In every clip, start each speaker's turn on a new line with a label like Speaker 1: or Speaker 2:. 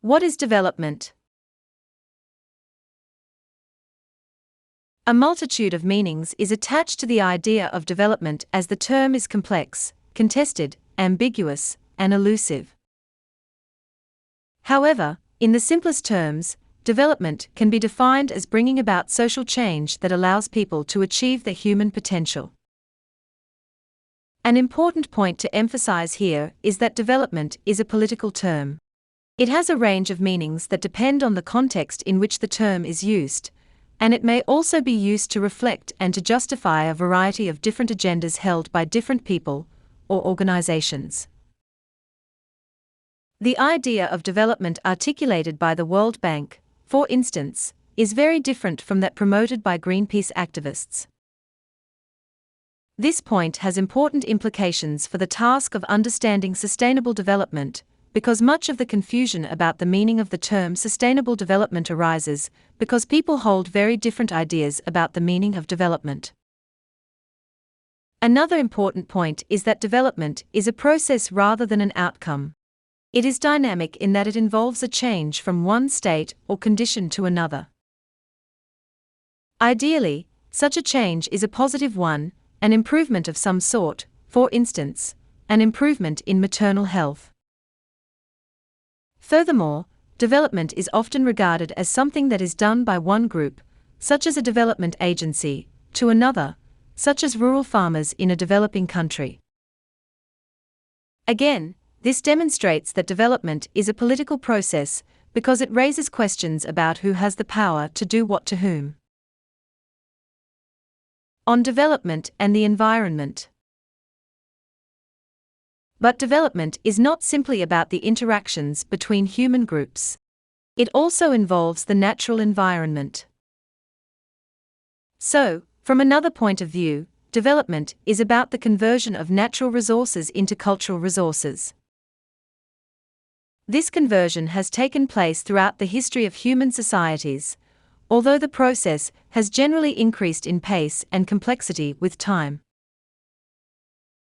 Speaker 1: What is development? A multitude of meanings is attached to the idea of development as the term is complex, contested, ambiguous, and elusive. However, in the simplest terms, development can be defined as bringing about social change that allows people to achieve their human potential. An important point to emphasize here is that development is a political term. It has a range of meanings that depend on the context in which the term is used, and it may also be used to reflect and to justify a variety of different agendas held by different people or organizations. The idea of development articulated by the World Bank, for instance, is very different from that promoted by Greenpeace activists. This point has important implications for the task of understanding sustainable development, because much of the confusion about the meaning of the term sustainable development arises because people hold very different ideas about the meaning of development. Another important point is that development is a process rather than an outcome. It is dynamic in that it involves a change from one state or condition to another. Ideally, such a change is a positive one, an improvement of some sort, for instance, an improvement in maternal health. Furthermore, development is often regarded as something that is done by one group, such as a development agency, to another, such as rural farmers in a developing country. Again, this demonstrates that development is a political process because it raises questions about who has the power to do what to whom. On development and the environment. But development is not simply about the interactions between human groups. It also involves the natural environment. So, from another point of view, development is about the conversion of natural resources into cultural resources. This conversion has taken place throughout the history of human societies, although the process has generally increased in pace and complexity with time.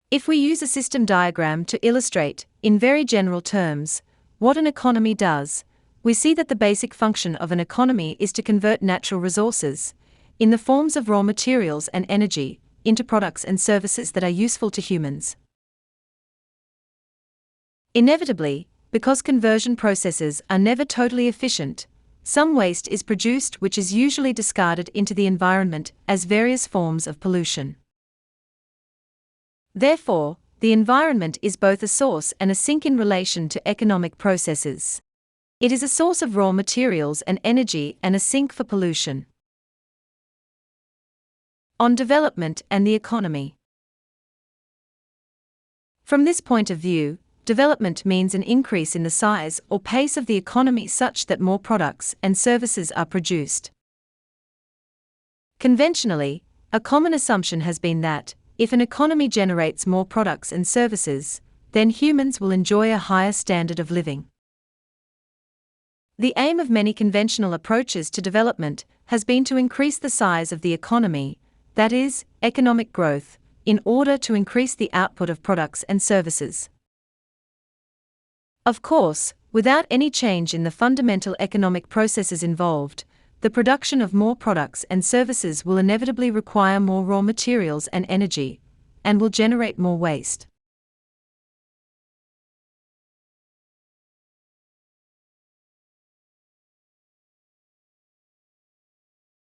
Speaker 1: If we use a system diagram to illustrate, in very general terms, what an economy does, we see that the basic function of an economy is to convert natural resources, in the forms of raw materials and energy, into products and services that are useful to humans. Inevitably, because conversion processes are never totally efficient, some waste is produced which is usually discarded into the environment as various forms of pollution. Therefore, the environment is both a source and a sink in relation to economic processes. It is a source of raw materials and energy and a sink for pollution. On development and the economy. From this point of view, development means an increase in the size or pace of the economy such that more products and services are produced. Conventionally, a common assumption has been that, if an economy generates more products and services, then humans will enjoy a higher standard of living. The aim of many conventional approaches to development has been to increase the size of the economy, that is, economic growth, in order to increase the output of products and services. Of course, without any change in the fundamental economic processes involved, the production of more products and services will inevitably require more raw materials and energy, and will generate more waste.